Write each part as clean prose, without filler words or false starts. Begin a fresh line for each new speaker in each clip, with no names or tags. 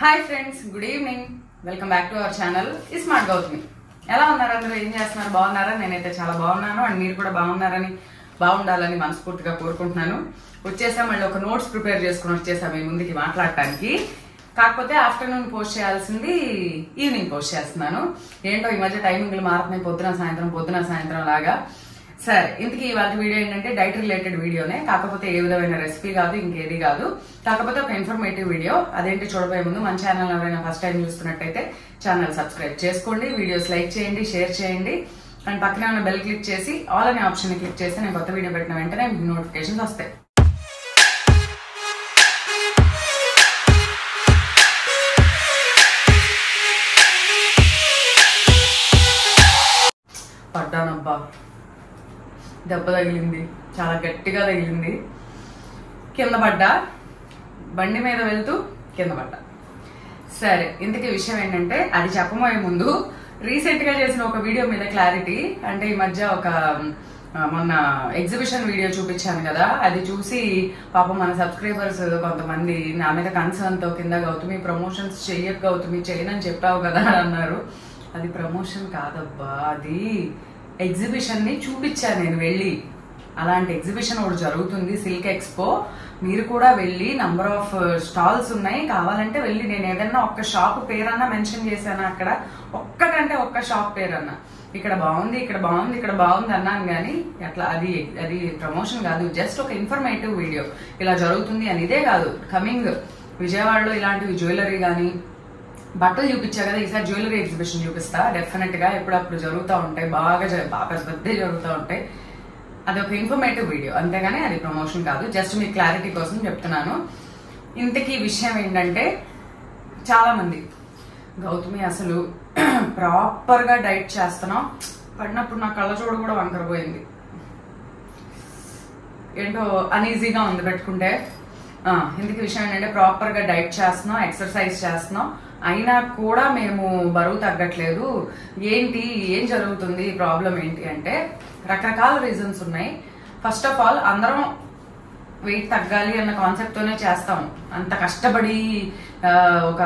Hi friends, good evening. Welcome back to our channel smart Gautami. ఎలా ఉన్నారు అందరూ? ఏం చేస్తున్నారు? బాగున్నారా? నేనైతే చాలా బాగున్నాను అండ్ మీరు కూడా బాగుండాలని మనస్ఫూర్తిగా కోరుకుంటున్నాను. వచ్చేసా, మళ్ళీ ఒక నోట్స్ ప్రిపేర్ చేసుకుని వచ్చేసా మీ ముందుకి మాట్లాడటానికి. కాకపోతే ఆఫ్టర్నూన్ పోస్ట్ చేయాల్సింది ఈవినింగ్ పోస్ట్ చేస్తున్నాను. ఏంటో ఈ మధ్య టైమింగ్లు మారుతున్నాయి, పొద్దున సాయంత్రం లాగా. సరే, ఇంతకీ ఇవాళ వీడియో ఏంటంటే డైట్ రిలేటెడ్ వీడియోనే, కాకపోతే ఏ విధమైన రెసిపీ కాదు, ఇంకేది కాదు. కాకపోతే ఒక ఇన్ఫర్మేటివ్ వీడియో. అదేంటి చూడబోయే ముందు మన ఛానల్ ఎవరైనా ఫస్ట్ టైం చూస్తున్నట్టయితే ఛానల్ సబ్స్క్రైబ్ చేసుకోండి, వీడియోస్ లైక్ చేయండి, షేర్ చేయండి అండ్ పక్కనే ఉన్న బెల్ క్లిక్ చేసి ఆల్ అనే ఆప్షన్ క్లిక్ చేస్తే నేను కొత్త వీడియో పెట్టిన వెంటనే మీకు నోటిఫికేషన్స్ వస్తాయి. పడ్డానబ్బా, దెబ్బ తగిలింది, చాలా గట్టిగా తగిలింది. కింద పడ్డా, బండి మీద వెళ్తూ కింద పడ్డా. సరే, ఇంతకీ విషయం ఏంటంటే అది చెప్పబోయే ముందు రీసెంట్ గా చేసిన ఒక వీడియో మీద క్లారిటీ. అంటే ఈ మధ్య మొన్న ఎగ్జిబిషన్ వీడియో చూపించాను కదా, అది చూసి పాపం మన సబ్స్క్రైబర్స్ కొంతమంది నా మీద కన్సర్న్ తో కింద గౌతమి ప్రమోషన్స్ చెయ్యక గౌతమి చేయనని చెప్పావు కదా అన్నారు. అది ప్రమోషన్ కాదబ్బా, అది ఎగ్జిబిషన్ ని చూపించాను నేను వెళ్ళి. అలాంటి ఎగ్జిబిషన్ ఒకటి జరుగుతుంది, సిల్క్ ఎక్స్పో. మీరు కూడా వెళ్ళి, నంబర్ ఆఫ్ స్టాల్స్ ఉన్నాయి, కావాలంటే వెళ్ళి. నేను ఏదన్నా ఒక్క షాప్ పేరన్నా మెన్షన్ చేశాను అక్కడ, ఒక్కటంటే ఒక్క షాప్ పేరన్నా. ఇక్కడ బాగుంది, ఇక్కడ బాగుంది, ఇక్కడ బాగుంది అన్నాను కానీ అట్లా అది ప్రమోషన్ కాదు, జస్ట్ ఒక ఇన్ఫర్మేటివ్ వీడియో. ఇలా జరుగుతుంది అని. ఇదే కాదు, కమింగ్ విజయవాడలో ఇలాంటివి జ్యువెలరీ కానీ బట్టలు చూపించా కదా, ఈసారి జ్యువెలరీ ఎగ్జిబిషన్ చూపిస్తా డెఫినెట్ గా. ఎప్పుడప్పుడు జరుగుతూ ఉంటాయి, బాగా పెద్ద జరుగుతూ ఉంటాయి. అది ఒక ఇన్ఫర్మేటివ్ వీడియో, అంతేగాని అది ప్రమోషన్ కాదు. జస్ట్ మీ క్లారిటీ కోసం చెప్తున్నాను. ఇంతకీ విషయం ఏంటంటే, చాలా మంది గౌతమి అసలు ప్రాపర్ గా డైట్ చేస్తున్నాం, పడినప్పుడు నా కళ్ళజోడు కూడా వంకరపోయింది, ఏంటో అనీజీగా ఉంది పెట్టుకుంటే. ఇందుకు విషయం ఏంటంటే, ప్రాపర్ గా డైట్ చేస్తున్నాం, ఎక్సర్సైజ్ చేస్తున్నాం, అయినా కూడా మేము బరువు తగ్గట్లేదు. ఏం జరుగుతుంది, ప్రాబ్లం ఏంటి అంటే రకరకాల రీజన్స్ ఉన్నాయి. ఫస్ట్ ఆఫ్ ఆల్, అందరం వెయిట్ తగ్గాలి అన్న కాన్సెప్ట్ తోనే చేస్తాం. అంత కష్టపడి ఒక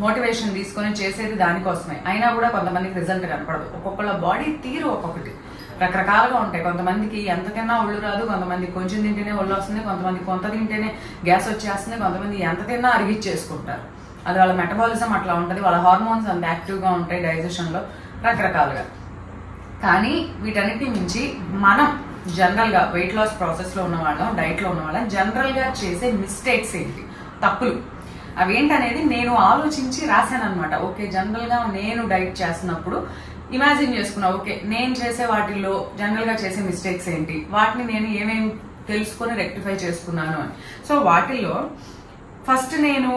మోటివేషన్ తీసుకొని చేసేది దానికోసమే. అయినా కూడా కొంతమందికి రిజల్ట్ కనపడదు. ఒక్కొక్కళ్ళ బాడీ తీరు ఒక్కొక్కటి రకరకాలుగా ఉంటాయి. కొంతమందికి ఎంత తిన్నా ఒళ్ళు రాదు, కొంతమందికి కొంచెం తింటేనే ఒళ్ళు వస్తుంది, కొంతమందికి కొంత తింటేనే గ్యాస్ వచ్చేస్తుంది, కొంతమంది ఎంత తిన్నా అరిగిచ్చేసుకుంటారు. అది వాళ్ళ మెటబాలిజం అట్లా ఉంటుంది, వాళ్ళ హార్మోన్స్ అంత యాక్టివ్ గా ఉంటాయి డైజెషన్ లో, రకరకాలుగా. కానీ వీటన్నిటి మించి మనం జనరల్ గా వెయిట్ లాస్ ప్రాసెస్ లో ఉన్న వాళ్ళం, డైట్ లో ఉన్న వాళ్ళం జనరల్ గా చేసే మిస్టేక్స్ ఏంటి, తప్పులు అవేంటనేది నేను ఆలోచించి రాశాను అనమాట. ఓకే, జనరల్ గా నేను డైట్ చేస్తున్నప్పుడు ఇమాజిన్ చేసుకున్నా, ఓకే నేను చేసే వాటిల్లో జనరల్ గా చేసే మిస్టేక్స్ ఏంటి, వాటిని నేను ఏమేమి తెలుసుకొని రెక్టిఫై చేసుకున్నాను అని. సో వాటిల్లో ఫస్ట్ నేను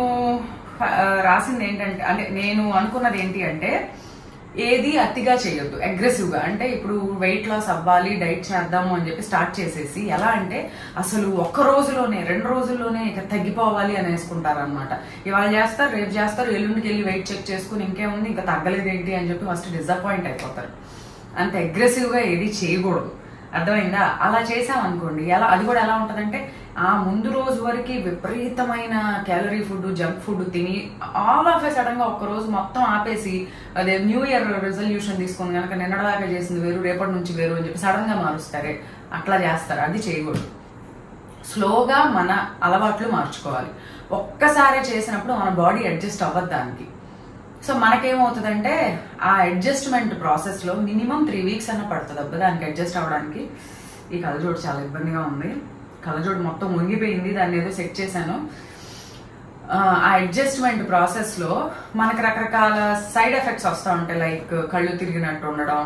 రాసింది ఏంటంటే, అంటే నేను అనుకున్నది ఏంటి అంటే, ఏది అతిగా చేయొద్దు, అగ్రెసివ్ గా. అంటే ఇప్పుడు వెయిట్ లాస్ అవ్వాలి, డైట్ చేద్దాము అని చెప్పి స్టార్ట్ చేసేసి ఎలా అంటే అసలు ఒక్క రోజులోనే 2 రోజుల్లోనే ఇక తగ్గిపోవాలి అని వేసుకుంటారు అనమాట. ఇవాళ చేస్తారు, రేపు చేస్తారు, ఎల్లుండికి వెళ్ళి వెయిట్ చెక్ చేసుకుని ఇంకేముంది ఇంకా తగ్గలేదు ఏంటి అని చెప్పి ఫస్ట్ డిసప్పాయింట్ అయిపోతారు. అంత అగ్రెసివ్ గా ఏది చేయకూడదు, అర్థమైందా? అలా చేసామనుకోండి, అది కూడా ఎలా ఉంటదంటే, ఆ ముందు రోజు వరకు విపరీతమైన క్యాలరీ ఫుడ్, జంక్ ఫుడ్ తిని ఆల్ ఆఫ్ ఏ సడన్ గా ఒక్క రోజు మొత్తం ఆపేసి, అదే న్యూ ఇయర్ రెజల్యూషన్ తీసుకుని కనుక నిన్నటిదాకా చేసింది వేరు, రేపటి నుంచి వేరు అని చెప్పి సడన్ గా మారుస్తారే, అట్లా చేస్తారు. అది చేయకూడదు. స్లోగా మన అలవాట్లు మార్చుకోవాలి. ఒక్కసారి చేసినప్పుడు మన బాడీ అడ్జస్ట్ అవ్వదు దానికి. సో మనకేమవుతుందంటే, ఆ అడ్జస్ట్మెంట్ ప్రాసెస్ లో మినిమం 3 వీక్స్ అన్న పడుతుంది అబ్బా దానికి అడ్జస్ట్ అవ్వడానికి. ఈ కళ్ళజోడు చాలా ఇబ్బందిగా ఉంది, కళ్ళజోడు మొత్తం మునిగిపోయింది, దాన్ని ఏదో సెట్ చేశాను. ఆ అడ్జస్ట్మెంట్ ప్రాసెస్ లో మనకు రకరకాల సైడ్ ఎఫెక్ట్స్ వస్తూ ఉంటాయి. లైక్ కళ్ళు తిరిగినట్టు ఉండడం,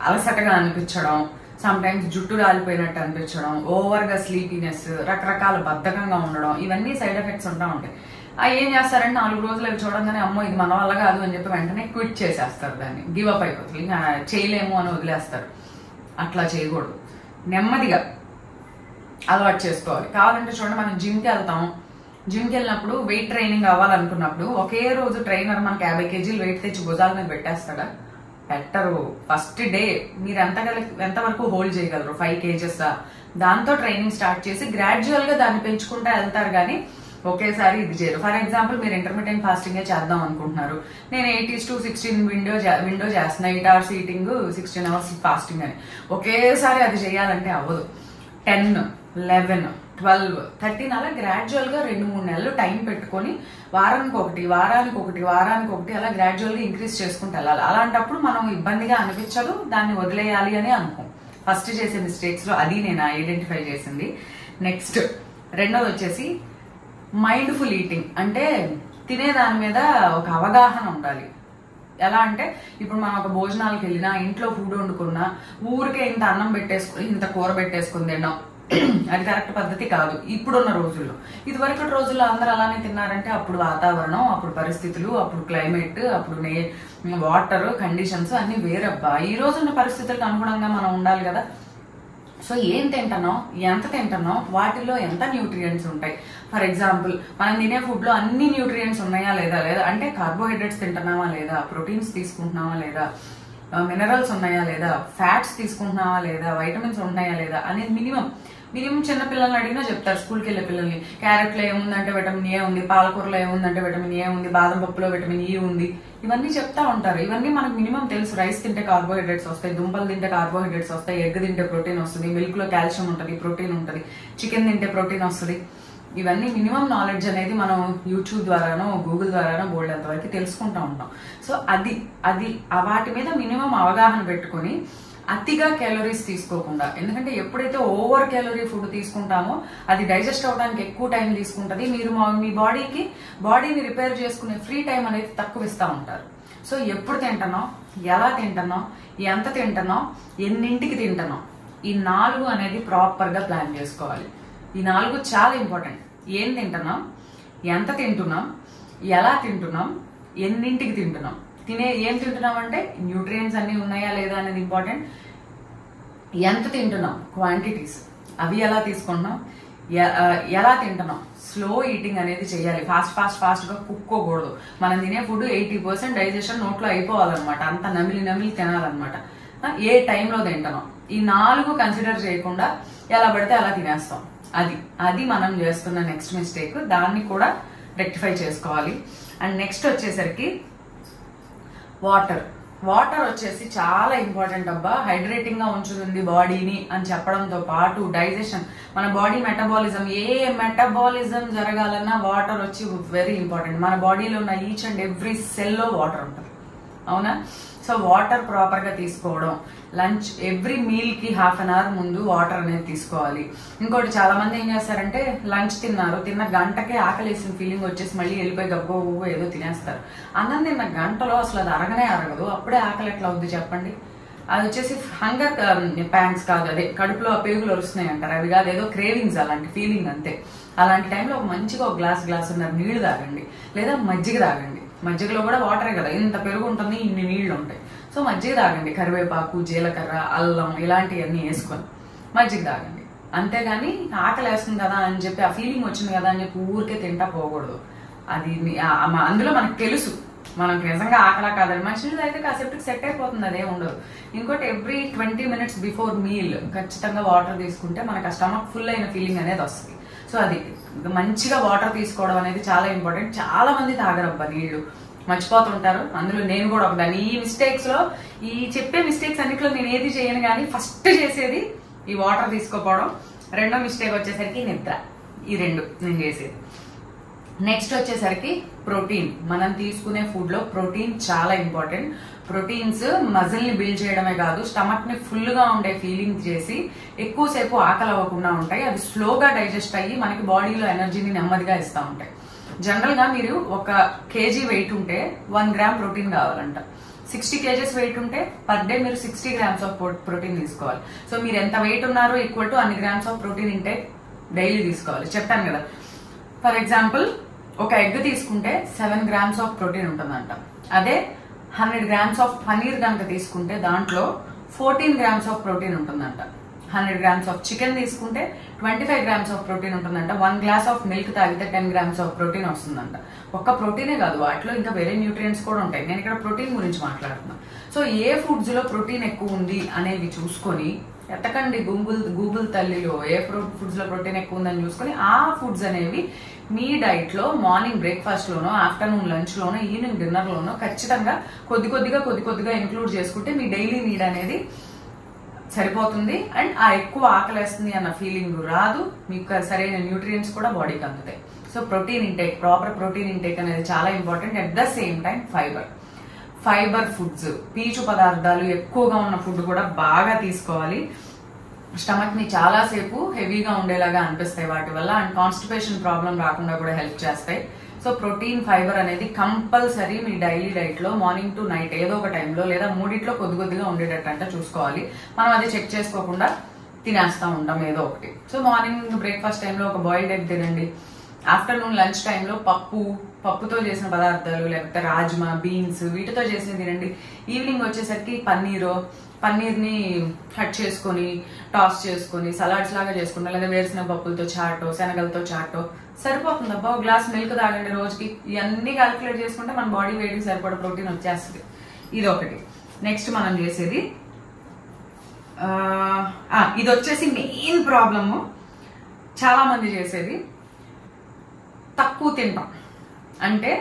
అలసటగా అనిపించడం, సమ్ టైమ్స్ జుట్టు రాలిపోయినట్టు అనిపించడం, ఓవర్ గా స్లీపీనెస్, రకరకాల బద్ధకంగా ఉండడం, ఇవన్నీ సైడ్ ఎఫెక్ట్స్ ఉంటా ఉంటాయి. ఏం చేస్తారంటే 4 రోజులు అవి చూడంగానే అమ్మో ఇది మన వల్ల కాదు అని చెప్పి వెంటనే క్విట్ చేసేస్తారు, దాన్ని గివ్ అప్ అయిపోతుంది, ఇంకా చేయలేము అని వదిలేస్తారు. అట్లా చేయకూడదు, నెమ్మదిగా అలవాటు చేసుకోవాలి. కావాలంటే చూడండి, మనం జిమ్కి వెళ్తాం, జిమ్కి వెళ్ళినప్పుడు వెయిట్ ట్రైనింగ్ అవ్వాలనుకున్నప్పుడు ఒకే రోజు ట్రైనర్ మనకి 50 kg వెయిట్ తెచ్చి భుజాల మీద పెట్టేస్తాడా? పెట్టరు. ఫస్ట్ డే మీరు ఎంతవరకు హోల్డ్ చేయగలరు, 5 kgs దాంతో ట్రైనింగ్ స్టార్ట్ చేసి గ్రాడ్యువల్ గా దాన్ని పెంచుకుంటా వెళ్తారు. కానీ ఒకేసారి ఇది చేయరు. ఫర్ ఎగ్జాంపుల్ మీరు ఇంటర్మీడియట్ ఫాస్టింగ్ చేద్దాం అనుకుంటున్నారు, నేను 8:16 విండో చేస్తున్నా, 8 hours ఈటింగ్ 16 hours ఫాస్టింగ్ అని. ఒకేసారి అది చేయాలంటే అవ్వదు. 10, 11, 12, 13 అలా గ్రాడ్యువల్ గా 2-3 నెలలు టైం పెట్టుకొని వారానికి ఒకటి అలా గ్రాడ్యువల్ గా ఇంక్రీజ్ చేసుకుంటూ వెళ్ళాలి. అలాంటప్పుడు మనం ఇబ్బందిగా అనిపించదు, దాన్ని వదిలేయాలి అని అనుకోం. ఫస్ట్ చేసే మిస్టేక్స్ లో అది నేను ఐడెంటిఫై చేసింది. నెక్స్ట్ రెండోది వచ్చేసి మైండ్ఫుల్ ఈటింగ్. అంటే తినే దాని మీద ఒక అవగాహన ఉండాలి. ఎలా అంటే ఇప్పుడు మనం ఒక భోజనాలకు వెళ్ళినా, ఇంట్లో ఫుడ్ వండుకున్నా, ఊరికే ఇంత అన్నం పెట్టేసుకుని ఇంత కూర పెట్టేసుకుని తిన్నాం, అది కరెక్ట్ పద్ధతి కాదు ఇప్పుడున్న రోజుల్లో. ఇదివరకటి రోజుల్లో అందరూ అలానే తిన్నారంటే అప్పుడు వాతావరణం, అప్పుడు పరిస్థితులు, అప్పుడు క్లైమేట్, అప్పుడు వాటర్ కండిషన్స్ అన్ని వేరబ్బా. ఈ రోజున్న పరిస్థితులకు అనుగుణంగా మనం ఉండాలి కదా. సో ఏం తింటానో, ఎంత తింటానో, వాటిలో ఎంత న్యూట్రియంట్స్ ఉంటాయి. ఫర్ ఎగ్జాంపుల్ మనం తినే ఫుడ్ లో అన్ని న్యూట్రియంట్స్ ఉన్నాయా లేదా, అంటే కార్బోహైడ్రేట్స్ తింటున్నామా లేదా, ప్రోటీన్స్ తీసుకుంటున్నామా లేదా, మినరల్స్ ఉన్నాయా లేదా, ఫ్యాట్స్ తీసుకుంటున్నావా లేదా, వైటమిన్స్ ఉన్నాయా లేదా అనేది మినిమం చిన్న పిల్లల్ని అడిగినా చెప్తారు. స్కూల్కి వెళ్ళే పిల్లల్ని క్యారెట్ లో ఏముందంటే విటమిన్ ఏ ఉంది, పాలకూరలో ఏముందంటే విటమిన్ ఏ ఉంది, బాదం పప్పులో విటమిన్ ఈ ఉంది, ఇవన్నీ చెప్తా ఉంటారు. ఇవన్నీ మనకు మినిమం తెలుసు. రైస్ తింటే కార్బోహైడ్రేట్స్ వస్తాయి, దుంపలు తింటే కార్బోహైడ్రేట్స్ వస్తాయి, ఎగ్ తింటే ప్రోటీన్ వస్తుంది, మిల్క్ లో కాల్షియం ఉంటుంది, ప్రోటీన్ ఉంటుంది, చికెన్ తింటే ప్రోటీన్ వస్తుంది. ఇవన్నీ మినిమం నాలెడ్జ్ అనేది మనం యూట్యూబ్ ద్వారానో గూగుల్ ద్వారానో బోల్డ్ అంతవరకు తెలుసుకుంటూ ఉంటాం. సో అది వాటి మీద మినిమం అవగాహన పెట్టుకుని అతిగా క్యాలరీస్ తీసుకోకుండా, ఎందుకంటే ఎప్పుడైతే ఓవర్ క్యాలరీ ఫుడ్ తీసుకుంటామో అది డైజెస్ట్ అవడానికి ఎక్కువ టైం తీసుకుంటుంది. మీరు మీ బాడీని రిపేర్ చేసుకునే ఫ్రీ టైం అనేది తక్కువ ఇస్తూ ఉంటారు. సో ఎప్పుడు తింటానో, ఎలా తింటానో, ఎంత తింటానో, ఎన్నింటికి తింటానో, ఈ 4 అనేది ప్రాపర్ గా ప్లాన్ చేసుకోవాలి. ఈ 4 చాలా ఇంపార్టెంట్. ఏం తింటున్నాం, ఎంత తింటున్నాం, ఎలా తింటున్నాం, ఎన్నింటికి తింటున్నాం. ఏం తింటున్నాం అంటే న్యూట్రియంట్స్ అన్ని ఉన్నాయా లేదా అనేది ఇంపార్టెంట్. ఎంత తింటున్నాం, క్వాంటిటీస్ అవి ఎలా తీసుకుంటున్నాం, ఎలా తింటున్నాం. స్లో ఈటింగ్ అనేది చేయాలి. ఫాస్ట్ గా కుక్కోకూడదు. మనం తినే ఫుడ్ 80% డైజెషన్ నోట్లో అయిపోవాలన్నమాట. అంత నమిలి తినాలన్నమాట. ఏ టైంలో తింటున్నాం, ఈ 4 కన్సిడర్ చేయకుండా ఎలా పడితే అలా తినేస్తాం. అది మనం చేస్తున్న నెక్స్ట్ మిస్టేక్. దాన్ని కూడా రెక్టిఫై చేసుకోవాలి. అండ్ నెక్స్ట్ వచ్చేసరికి వాటర్ వచ్చేసి చాలా ఇంపార్టెంట్ అబ్బా. హైడ్రేటింగ్ గా ఉంచుతుంది బాడీని అని చెప్పడంతో పాటు డైజెషన్, మన బాడీ మెటబాలిజం, ఏ మెటబాలిజం జరగాలన్నా వాటర్ వచ్చి వెరీ ఇంపార్టెంట్. మన బాడీలో ఉన్న ఈచ్ అండ్ ఎవ్రీ సెల్లో వాటర్ ఉంటుంది, అవునా. సో వాటర్ ప్రాపర్ గా తీసుకోవడం. లంచ్ ఎవ్రీ మీల్ కి ½ an hour ముందు వాటర్ అనేది తీసుకోవాలి. ఇంకోటి చాలా మంది ఏం చేస్తారంటే లంచ్ తిన్న గంటకే ఆకలేసిన ఫీలింగ్ వచ్చేసి మళ్ళీ వెళ్ళిపోయి గబ్బో ఏదో తినేస్తారు. అన్నం తిన్న గంటలో అసలు అది అరగదు. అప్పుడే ఆకలి ఎట్లా అవుద్ది చెప్పండి. అది వచ్చేసి హంగర్ ప్యాంట్స్ కాదు, అదే కడుపులో పేగులు వస్తున్నాయి అంటారు. అవి కాదు, ఏదో క్రేవింగ్స్, అలాంటి ఫీలింగ్ అంతే. అలాంటి టైంలో మంచిగా ఒక గ్లాసున్నర నీళ్లు తాగండి, లేదా మజ్జిగ తాగండి. మజ్జిగలో కూడా వాటరే కదా, ఇంత పెరుగు ఉంటుంది, ఇన్ని నీళ్లు ఉంటాయి. సో మజ్జిగ తాగండి. కరివేపాకు, జీలకర్ర, అల్లం ఇలాంటివన్నీ వేసుకొని మజ్జిగ తాగండి. అంతేగాని ఆకలి వేస్తుంది కదా అని చెప్పి, ఆ ఫీలింగ్ వచ్చింది కదా అని చెప్పి ఊరికే తింటా పోకూడదు. అది అందులో మనకు తెలుసు మనకు నిజంగా ఆకలా కాదని. మంచినీళ్ళు అయితే కాసేపటికి సెట్ అయిపోతుంది, అదేం ఉండదు. ఇంకోటి ఎవ్రీ 20 minutes బిఫోర్ మీల్ ఖచ్చితంగా వాటర్ తీసుకుంటే మనకు ఆ స్టమక్ ఫుల్ అయిన ఫీలింగ్ అనేది వస్తుంది. సో అది మంచిగా వాటర్ తీసుకోవడం అనేది చాలా ఇంపార్టెంట్. చాలా మంది తాగరబ్బా నీళ్లు, మర్చిపోతుంటారు. అందులో నేను కూడా ఒకదాన్ని. ఈ మిస్టేక్స్ లో, ఈ చెప్పే మిస్టేక్స్ అన్నిట్లో నేను ఏది చేయను, కానీ ఫస్ట్ చేసేది ఈ వాటర్ తీసుకోపోవడం. రెండో మిస్టేక్ వచ్చేసరికి నిద్ర. ఈ 2 నేను చేసేది. నెక్స్ట్ వచ్చేసరికి ప్రోటీన్. మనం తీసుకునే ఫుడ్ లో ప్రోటీన్ చాలా ఇంపార్టెంట్. ప్రోటీన్స్ మజిల్ ని బిల్డ్ చేయడమే కాదు, స్టమక్ ని ఫుల్ గా ఉండే ఫీలింగ్ చేసి ఎక్కువసేపు ఆకలి అవ్వకుండా ఉంటాయి. అది స్లోగా డైజెస్ట్ అయ్యి మనకి బాడీలో ఎనర్జీని నెమ్మదిగా ఇస్తూ ఉంటాయి. జనరల్ గా మీరు 1 kg వెయిట్ ఉంటే 1 gram ప్రోటీన్ కావాలంట. 60 kgs వెయిట్ ఉంటే పర్ డే మీరు 60 grams ఆఫ్ ప్రోటీన్ తీసుకోవాలి. సో మీరు ఎంత వెయిట్ ఉన్నారో ఈక్వల్ టు అన్ని grams of protein intake daily తీసుకోవాలి. చెప్పాను కదా. ఫర్ ఎగ్జాంపుల్ ఒక ఎగ్ తీసుకుంటే 7 grams ఆఫ్ ప్రోటీన్ ఉంటుందంట. అదే 100 grams ఆఫ్ పనీర్ కనుక తీసుకుంటే దాంట్లో 14 grams ఆఫ్ ప్రోటీన్ ఉంటుందంట. 100 grams ఆఫ్ చికెన్ తీసుకుంటే 25 grams ఆఫ్ ప్రోటీన్ ఉంటుందంట. 1 glass ఆఫ్ మిల్క్ తాగితే 10 grams ఆఫ్ ప్రోటీన్ వస్తుందంట. ఒక్క ప్రోటీనే కాదు, వాటిలో ఇంకా వేరే న్యూట్రియంట్స్ కూడా ఉంటాయి. నేను ఇక్కడ ప్రోటీన్ గురించి మాట్లాడుతున్నా. సో ఏ ఫుడ్స్ లో ప్రోటీన్ ఎక్కువ ఉంది అనేవి చూసుకొని ఎత్తకండి. గూగుల్ తల్లిలో ఏ ఫుడ్స్ లో ప్రోటీన్ ఎక్కువ ఉందని చూసుకొని ఆ ఫుడ్స్ అనేవి మీ డైట్ లో మార్నింగ్ బ్రేక్ఫాస్ట్ లోనో, ఆఫ్టర్నూన్ లంచ్ లోనో, ఈవినింగ్ డిన్నర్ లోనో ఖచ్చితంగా కొద్ది కొద్దిగా ఇంక్లూడ్ చేసుకుంటే మీ డైలీ నీడ్ అనేది సరిపోతుంది. అండ్ ఆ ఎక్కువ ఆకలేస్తుంది అన్న ఫీలింగ్ రాదు, మీకు సరైన న్యూట్రియంట్స్ కూడా బాడీకి అందుతాయి. So protein intake, proper protein intake అనేది చాలా important. At the same time fibre foods, పీచు పదార్థాలు ఎక్కువగా ఉన్న ఫుడ్ కూడా బాగా తీసుకోవాలి. స్టమక్ ని చాలా సేపు హెవీగా ఉండేలాగా అనిపిస్తాయి వాటి వల్ల, అండ్ కాన్స్టిపేషన్ ప్రాబ్లం రాకుండా కూడా హెల్ప్ చేస్తాయి. సో ప్రోటీన్, ఫైబర్ అనేది కంపల్సరీ మీ డైలీ డైట్ లో మార్నింగ్ టు నైట్ ఏదో ఒక టైంలో లేదా మూడిట్లో కొద్దిగా ఉండేటట్టు అంటే చూసుకోవాలి. మనం అది చెక్ చేసుకోకుండా తినేస్తా ఉంటాం ఏదో ఒకటి. సో మార్నింగ్ బ్రేక్ఫాస్ట్ టైంలో ఒక బాయిల్డ్ ఎగ్ తినండి. ఆఫ్టర్నూన్ లంచ్ టైంలో పప్పుతో చేసిన పదార్థాలు, లేకపోతే రాజ్మా, బీన్స్ వీటితో చేసినవి తినండి. ఈవినింగ్ వచ్చేసరికి పన్నీర్ని కట్ చేసుకొని టాస్ చేసుకొని సలాడ్స్ లాగా చేసుకుంటా, లేదా వేసిన పప్పులతో చాటో, శనగలతో చాటో సరిపోతుంది. అబ్బా ఒక గ్లాస్ మిల్క్ తాగండి రోజుకి. ఇవన్నీ క్యాలిక్యులేట్ చేసుకుంటే మన బాడీ వెయిట్కి సరిపడే ప్రోటీన్ వచ్చేస్తుంది. ఇది ఒకటి. నెక్స్ట్ మనం చేసేది ఇది వచ్చేసి మెయిన్ ప్రాబ్లము చాలా మంది చేసేది, తక్కువ తింటాం. అంటే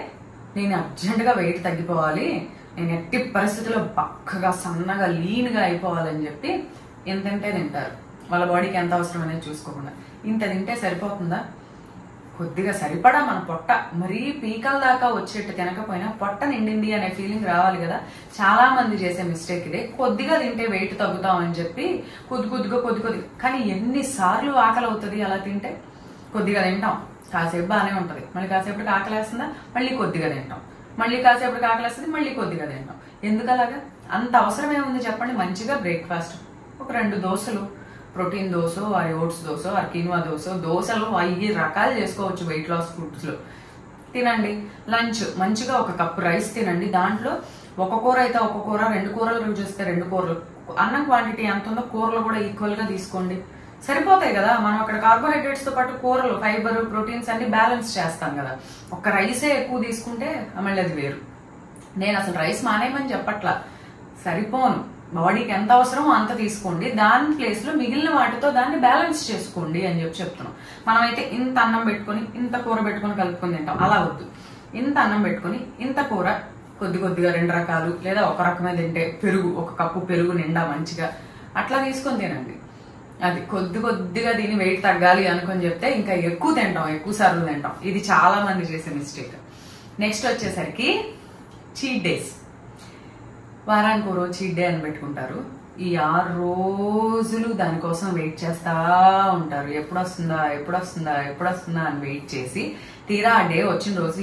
నేను అర్జెంటుగా వెయిట్ తగ్గిపోవాలి, నేను ఎట్టి పరిస్థితుల్లో బక్కగా సన్నగా లీన్గా అయిపోవాలని చెప్పి ఎంతంటే తింటారు. వాళ్ళ బాడీకి ఎంత అవసరం అనేది చూసుకోకుండా. ఇంత తింటే సరిపోతుందా? కొద్దిగా సరిపడా మన పొట్ట మరీ పీకల దాకా వచ్చేట్టు తినకపోయినా పొట్ట నిండింది అనే ఫీలింగ్ రావాలి కదా. చాలా మంది చేసే మిస్టేక్ ఇదే. కొద్దిగా తింటే వెయిట్ తగ్గుతాం అని చెప్పి కొద్దిగా కానీ ఎన్నిసార్లు ఆకలి అవుతుంది అలా తింటే? కొద్దిగా తింటాం, కాసేపు బాగానే ఉంటది, మళ్ళీ కాసేపటికి ఆకలేస్తుందా, మళ్ళీ కొద్దిగా తింటాం, మళ్ళీ కాసేపటికి ఆకలేస్తుంది, మళ్ళీ కొద్దిగా తింటాం. ఎందుకు అలాగా? అంత అవసరం ఏముంది చెప్పండి? మంచిగా బ్రేక్ఫాస్ట్ ఒక 2 దోశలు, protein dosa, oats dosa, quinoa దోశలు 5 రకాలు చేసుకోవచ్చు వెయిట్ లాస్ ఫుడ్స్ లో. తినండి. లంచ్ మంచిగా ఒక కప్పు రైస్ తినండి. దాంట్లో ఒక కూర అయితే ఒక కూర, 2 కూరలు యూజ్ చేస్తే 2 కూరలు, అన్నం క్వాంటిటీ ఎంత ఉందో కూరలు కూడా ఈక్వల్ గా తీసుకోండి. సరిపోతాయి కదా. మనం అక్కడ కార్బోహైడ్రేట్స్ తో పాటు కూరలు, ఫైబర్, ప్రోటీన్స్ అన్ని బ్యాలెన్స్ చేస్తాం కదా. ఒక్క రైసే ఎక్కువ తీసుకుంటే మళ్ళీ అది వేరు. నేను అసలు రైస్ మానేయమని చెప్పట్లా, సరిపోను, బాడీకి ఎంత అవసరమో అంత తీసుకోండి. దాని ప్లేస్ లో మిగిలిన వాటితో దాన్ని బ్యాలెన్స్ చేసుకోండి అని చెప్తున్నాం. మనమైతే ఇంత అన్నం పెట్టుకొని ఇంత కూర పెట్టుకొని కలుపుకొని తింటాం. అలా వద్దు. ఇంత అన్నం పెట్టుకొని ఇంత కూర కొద్దిగా 2 రకాలు, లేదా ఒక రకమే తింటే పెరుగు, ఒక కప్పు పెరుగు నిండా మంచిగా అట్లా తీసుకొని తినండి. అది కొద్దిగా దీని వెయిట్ తగ్గాలి అనుకొని చెప్తే ఇంకా ఎక్కువ తింటాం, ఎక్కువ సార్లు తింటాం. ఇది చాలా మంది చేసే మిస్టేక్. నెక్స్ట్ వచ్చేసరికి చీట్ డేస్. వారానికి ఓ రోజు చీట్ డే అని పెట్టుకుంటారు. ఈ 6 రోజులు దానికోసం వెయిట్ చేస్తా ఉంటారు. ఎప్పుడు వస్తుందా అని వెయిట్ చేసి తీరా ఆ డే వచ్చిన రోజు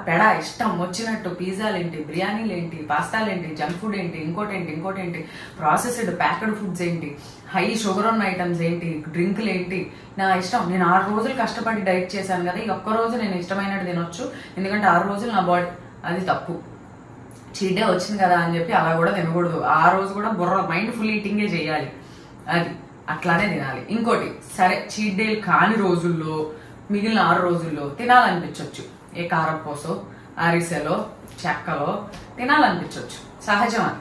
పెడా ఇష్టం వచ్చినట్టు పిజ్జాలేంటి, బిర్యానీలేంటి, పాస్తాలేంటి, జంక్ ఫుడ్ ఏంటి, ఇంకోటేంటి, ప్రాసెస్డ్ ప్యాక్డ్ ఫుడ్స్ ఏంటి, హై షుగర్ ఉన్న ఐటమ్స్ ఏంటి, డ్రింకులు ఏంటి, నా ఇష్టం. నేను 6 రోజులు కష్టపడి డైట్ చేశాను కదా, ఈ ఒక్క రోజు నేను ఇష్టమైనట్టు తినొచ్చు, ఎందుకంటే 6 రోజులు నా బాడీ. అది తప్పు. చీట్ డే వచ్చింది కదా అని చెప్పి అలా కూడా తినకూడదు. ఆ రోజు కూడా మైండ్ ఫుల్ ఈటింగే చేయాలి. అది అట్లానే తినాలి. ఇంకోటి, సరే చీట్ డే కాని రోజుల్లో మిగిలిన 6 రోజుల్లో తినాలనిపించవచ్చు. ఏ కారపోసో, అరిసెలో, చెక్కలో తినాలనిపించవచ్చు, సహజం. అది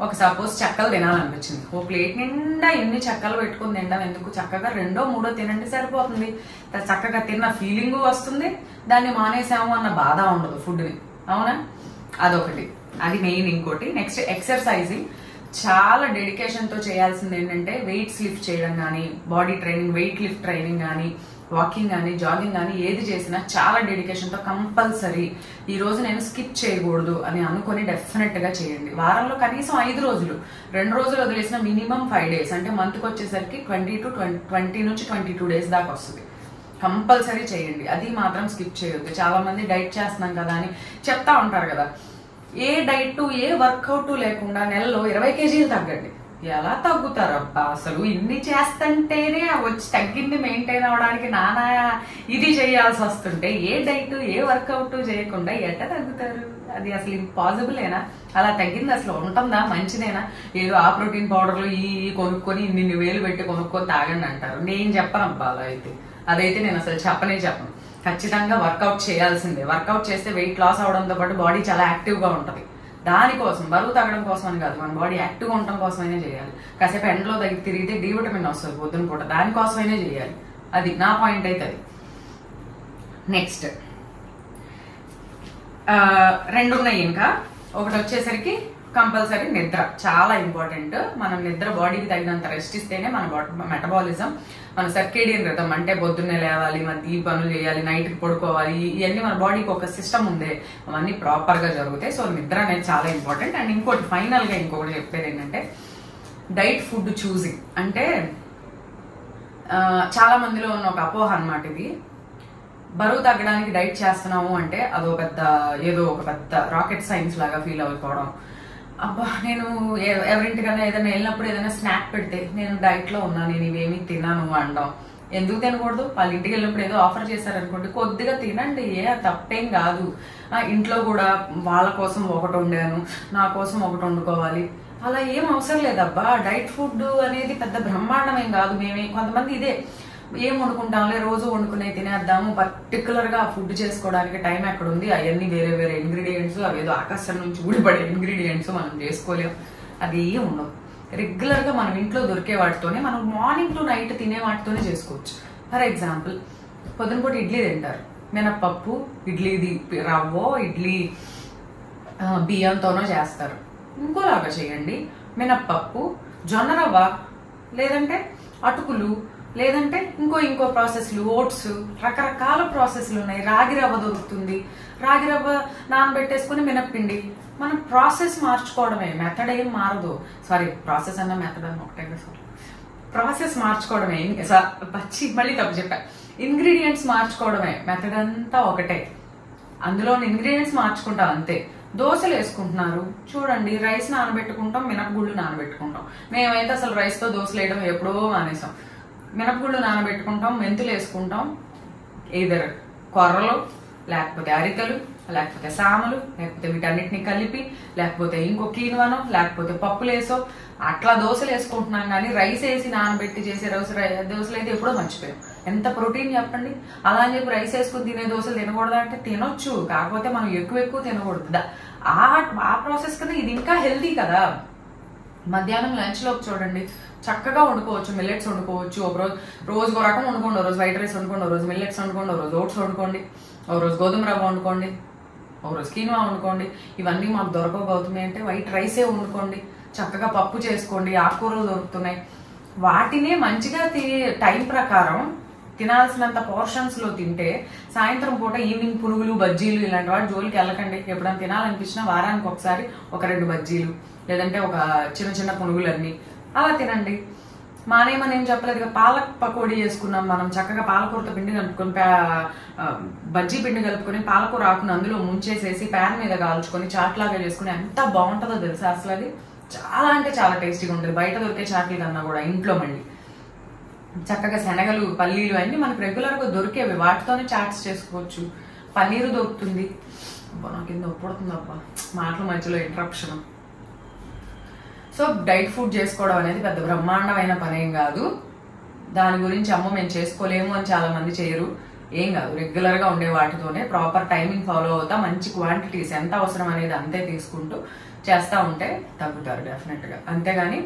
ఒక సపోజ్ చెక్కలు తినాలనిపించింది, ఓ ప్లేట్ నిండా ఎన్ని చెక్కలు పెట్టుకుని తినడం ఎందుకు? చక్కగా 2, 3 తినండి, సరిపోతుంది. చక్కగా తిన్న ఫీలింగ్ వస్తుంది, దాన్ని మానేసాము అన్న బాధ ఉండదు ఫుడ్ని. అవునా? అదొకటి, అది మెయిన్. ఇంకోటి నెక్స్ట్ ఎక్సర్సైజింగ్. చాలా డెడికేషన్ తో చేయాల్సింది ఏంటంటే వెయిట్స్ లిఫ్ట్ చేయడం కానీ, body training, weight lift training కానీ, వాకింగ్ కానీ, జాగింగ్ కానీ ఏది చేసినా చాలా డెడికేషన్ తో కంపల్సరీ ఈ రోజు నేను స్కిప్ చేయకూడదు అని అనుకుని డెఫినెట్ గా చేయండి. వారంలో కనీసం 5 రోజులు, 2 రోజులు వదిలేసిన మినిమం 5 days, అంటే మంత్ కి వచ్చేసరికి 20 నుంచి 22 days దాకా వస్తుంది. కంపల్సరీ చేయండి. అది మాత్రం స్కిప్ చేయొద్దు. చాలా మంది డైట్ చేస్తున్నాం కదా అని చెప్తా ఉంటారు కదా. ఏ డైట్ ఏ వర్కౌట్ లేకుండా నెలలో 20 kgs తగ్గండి. ఎలా తగ్గుతారు అబ్బా? అసలు ఇన్ని చేస్తుంటేనే వచ్చి తగ్గింది మెయింటైన్ అవడానికి నానా ఇది చేయాల్సి వస్తుంటే ఏ డైట్ ఏ వర్కౌట్ చేయకుండా ఎట్లా తగ్గుతారు? అది అసలు ఇంపాసిబులేనా? అలా తగ్గింది అసలు ఉంటుందా? మంచిదేనా? ఏదో ఆ ప్రోటీన్ పౌడర్లు ఈ కొనుక్కొని ఇన్ని వేలు పెట్టి కొనుక్కొని తాగండి అంటారు. నేను చెప్పను అబ్బా అలా అయితే. అదైతే నేను అసలు చెప్పను. ఖచ్చితంగా వర్కౌట్ చేయాల్సిందే. వర్కౌట్ చేస్తే వెయిట్ లాస్ అవడంతో పాటు బాడీ చాలా యాక్టివ్ గా ఉంటది. దానికోసం, బరువు తగ్గడం కోసం అని కాదు, మన బాడీ యాక్టివ్గా ఉండటం కోసమైనా చేయాలి. కాసేపు ఎండలో తిరిగితే డి విటమిన్ వస్తుంది పొద్దున పూట, దానికోసమైనా చేయాలి. అది నా పాయింట్ అయితే. అది నెక్స్ట్ రెండు ఉన్నాయి. ఇంకా ఒకటి వచ్చేసరికి కంపల్సరీ నిద్ర చాలా ఇంపార్టెంట్. మనం నిద్ర బాడీకి తగినంత రెస్ట్ ఇస్తేనే మన మెటబాలిజం, మన సర్కేడియన్ రిథం అంటే పొద్దున్నే లేవాలి, మరి ఈ పనులు చేయాలి, నైట్కి పడుకోవాలి, ఇవన్నీ మన బాడీకి ఒక సిస్టమ్ ఉంది, అవన్నీ ప్రాపర్ గా జరుగుతాయి. సో నిద్ర అనేది చాలా ఇంపార్టెంట్. అండ్ ఇంకోటి ఫైనల్ గా ఇంకొకటి చెప్పేది ఏంటంటే డైట్ ఫుడ్ చూసింగ్. అంటే చాలా మందిలో ఉన్న ఒక అపోహ అన్నమాట ఇది. బరువు తగ్గడానికి డైట్ చేస్తున్నాము అంటే అదో ఏదో ఒక పెద్ద రాకెట్ సైన్స్ లాగా ఫీల్ అయిపోవడం. అబ్బా నేను ఎవరింటికన్నా ఏదైనా వెళ్ళినప్పుడు ఏదైనా స్నాక్ పెడితే నేను డైట్ లో ఉన్నా, నేను ఇవేమి తిన్నాను అనడం. ఎందుకు తినకూడదు? వాళ్ళ ఇంటికి వెళ్ళినప్పుడు ఏదో ఆఫర్ చేశారనుకోండి, కొద్దిగా తినండి, తప్పేం కాదు. ఇంట్లో కూడా వాళ్ళ కోసం ఒకటి వండాను, నా కోసం ఒకటి వండుకోవాలి, అలా ఏం అవసరం లేదబ్బా. డైట్ ఫుడ్ అనేది పెద్ద బ్రహ్మాండం ఏం కాదు. కొంతమంది ఇదే ఏం వండుకుంటాంలే, రోజు వండుకునే తినేద్దాము, పర్టికులర్ గా ఫుడ్ చేసుకోవడానికి టైం ఎక్కడ ఉంది, అవన్నీ వేరే వేరే ఇంగ్రీడియంట్స్, అవేదో ఆకాశం నుంచి ఊడిపడే ఇంగ్రీడియంట్స్ మనం చేసుకోలేం. అది ఏం ఉండదు. రెగ్యులర్ గా మనం ఇంట్లో దొరికే వాటితోనే మనం మార్నింగ్ టు నైట్ తినే వాటితోనే చేసుకోవచ్చు. ఫర్ ఎగ్జాంపుల్ పొద్దునపూట ఇడ్లీ తింటారు, మినప్పప్పు ఇడ్లీది రవ్వో ఇడ్లీ బియ్యంతోనో చేస్తారు. ఇంకోలాగా చేయండి, మినప్పప్పు జొన్న రవ్వ, లేదంటే అటుకులు, లేదంటే ఇంకో ప్రాసెస్లు, ఓట్స్, రకరకాల ప్రాసెస్లు ఉన్నాయి. రాగి రవ్వ దొరుకుతుంది, రాగి రవ్వ నానబెట్టేసుకుని మినప్పిండి. మనం ప్రాసెస్ మార్చుకోవడమే, మెథడ్ ఏం మారదు. సారీ, ప్రాసెస్ అన్న మెథడ్ అన్న ఒకటే కదా, సారీ, ప్రాసెస్ మార్చుకోవడమే. మళ్ళీ తప్పు చెప్పా. ఇంగ్రీడియంట్స్ మార్చుకోవడమే, మెథడ్ అంతా ఒకటే. అందులో ఇంగ్రీడియంట్స్ మార్చుకుంటాం అంతే. దోశలు వేసుకుంటున్నారు చూడండి, రైస్ నానబెట్టుకుంటాం, మినపగుళ్ళు నానబెట్టుకుంటాం. మేమైతే అసలు రైస్ తో దోశలు వేయడం ఎప్పుడో మానేసాం. మినపగుళ్ళు నానబెట్టుకుంటాం, మెంతులు వేసుకుంటాం, ఏదర్ కొర్రలు, లేకపోతే అరికలు, లేకపోతే సామలు, లేకపోతే వీటన్నిటిని కలిపి, లేకపోతే ఇంకో కీన్వానో, లేకపోతే పప్పులేసో అట్లా దోశలు వేసుకుంటున్నాం. కానీ రైస్ వేసి నానబెట్టి చేసే దోశలు అయితే ఎప్పుడో మర్చిపోయాం. ఎంత ప్రోటీన్ చెప్పండి. అలా అని చెప్పి రైస్ వేసుకుని తినే దోశలు తినకూడదా అంటే తినొచ్చు, కాకపోతే మనం ఎక్కువ తినకూడదు. ఆ ప్రాసెస్ కన్నా ఇది ఇంకా హెల్దీ కదా. మధ్యాహ్నం లంచ్ లోకి చూడండి, చక్కగా వండుకోవచ్చు. మిల్లెట్స్ వండుకోవచ్చు. ఒక రోజు ఒక రకం వండుకోండి. ఒక రోజు వైట్ రైస్ వండుకోండి, ఒక రోజు మిల్లెట్స్ వండుకోండి, ఒక రోజు ఓట్స్ వండుకోండి, ఒక రోజు గోధుమ రవ్వ వండుకోండి, ఒక రోజు కీన్వా వండుకోండి. ఇవన్నీ మాకు దొరకబోతున్నాయి అంటే వైట్ రైసే వండుకోండి. చక్కగా పప్పు చేసుకోండి, ఆకుకూరలు దొరుకుతున్నాయి. వాటినే మంచిగా టైం ప్రకారం తినాల్సినంత పోర్షన్స్ లో తింటే సాయంత్రం పూట ఈవినింగ్ పునుగులు, బజ్జీలు ఇలాంటి వాటి జోలికి వెళ్ళకండి. ఎప్పుడైనా తినాలనిపించినా వారానికి ఒకసారి ఒక 2 బజ్జీలు, లేదంటే ఒక చిన్న పునుగులన్నీ అలా తినండి. మానేమని ఏం చెప్పలేదు. పాలక్ పకోడీ చేసుకున్నాం మనం, చక్కగా పాలకూరతో పిండి కలుపుకొని, బజ్జీ పిండి కలుపుకొని పాలకూర ఆకుని అందులో ముంచేసేసి ప్యాన్ మీద కాల్చుకొని చాట్లాగా చేసుకుని ఎంత బాగుంటుందో తెలుసా. అసలు అది చాలా అంటే చాలా టేస్టీగా ఉంటుంది. బయట దొరికే చాట్లు కన్నా కూడా ఇంట్లో మళ్ళీ చక్కగా శనగలు, పల్లీలు అన్ని మనకు రెగ్యులర్ గా దొరికేవి, వాటితోనే చాట్స్ చేసుకోవచ్చు. పన్నీరు దొరుకుతుంది. అబ్బా నాకు కింద ఒప్పుడుతుంది అబ్బా, మాటల మధ్యలో ఇంటరప్షన్. సో డైట్ ఫుడ్ చేసుకోవడం అనేది పెద్ద బ్రహ్మాండమైన పనేం కాదు. దాని గురించి అమ్మో మేము చేసుకోలేము అని చాలా మంది చేయరు. ఏం కాదు, రెగ్యులర్ గా ఉండే వాటితోనే ప్రాపర్ టైమింగ్ ఫాలో అవుతా, మంచి క్వాంటిటీస్ ఎంత అవసరం అనేది అంతే తీసుకుంటూ చేస్తా ఉంటే తగ్గుతారు డెఫినెట్ గా. అంతేగాని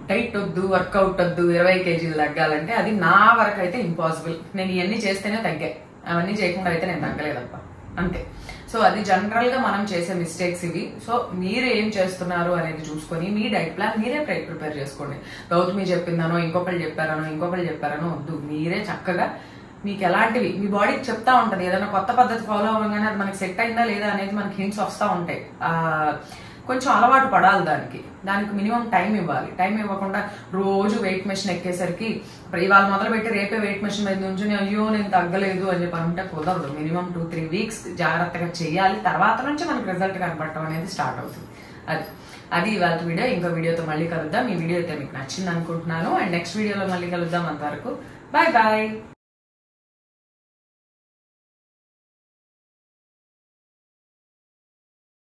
డైట్ వద్దు, వర్కౌట్ వద్దు, 20 కేజీలు తగ్గాలంటే అది నా వరకు అయితే ఇంపాసిబుల్. నేను ఇవన్నీ చేస్తేనే తగ్గాయి, అవన్నీ చేయకుండా అయితే నేను తగ్గలేదప్ప, అంతే. సో అది జనరల్ గా మనం చేసే మిస్టేక్స్ ఇవి. సో మీరు ఏం చేస్తున్నారు అనేది చూసుకొని మీ డైట్ ప్లాన్ మీరే ప్రిపేర్ చేసుకోండి. గౌతమి చెప్పిందనో, ఇంకొకళ్ళు చెప్పారనో వద్దు. మీరే చక్కగా మీకు ఎలాంటివి మీ బాడీకి చెప్తా ఉంటది. ఏదైనా కొత్త పద్ధతి ఫాలో అవ్వగానే అది మనకి సెట్ అయిందా లేదా అనేది మనకి హింట్స్ వస్తూ ఉంటాయి. కొంచెం అలవాటు పడాలి దానికి మినిమం టైం ఇవ్వాలి. టైం ఇవ్వకుండా రోజు వెయిట్ మెషిన్ ఎక్కేసరికి ఇవాళ మొదలుపెట్టి రేపే వెయిట్ మెషిన్ మీద నుంచి అయ్యో నేను తగ్గలేదు అని చెప్పి అంటే కుదరదు. మినిమం 2-3 వీక్స్ జాగ్రత్తగా చేయాలి. తర్వాత నుంచి మనకు రిజల్ట్ కనపడటం అనేది స్టార్ట్ అవుతుంది. అది ఇవాళ వీడియో. ఇంకో వీడియోతో మళ్ళీ కలుద్దాం. ఈ వీడియో అయితే మీకు నచ్చింది అనుకుంటున్నాను. అండ్ నెక్స్ట్ వీడియోలో మళ్ళీ కలుద్దాం. అంతవరకు బాయ్ బాయ్.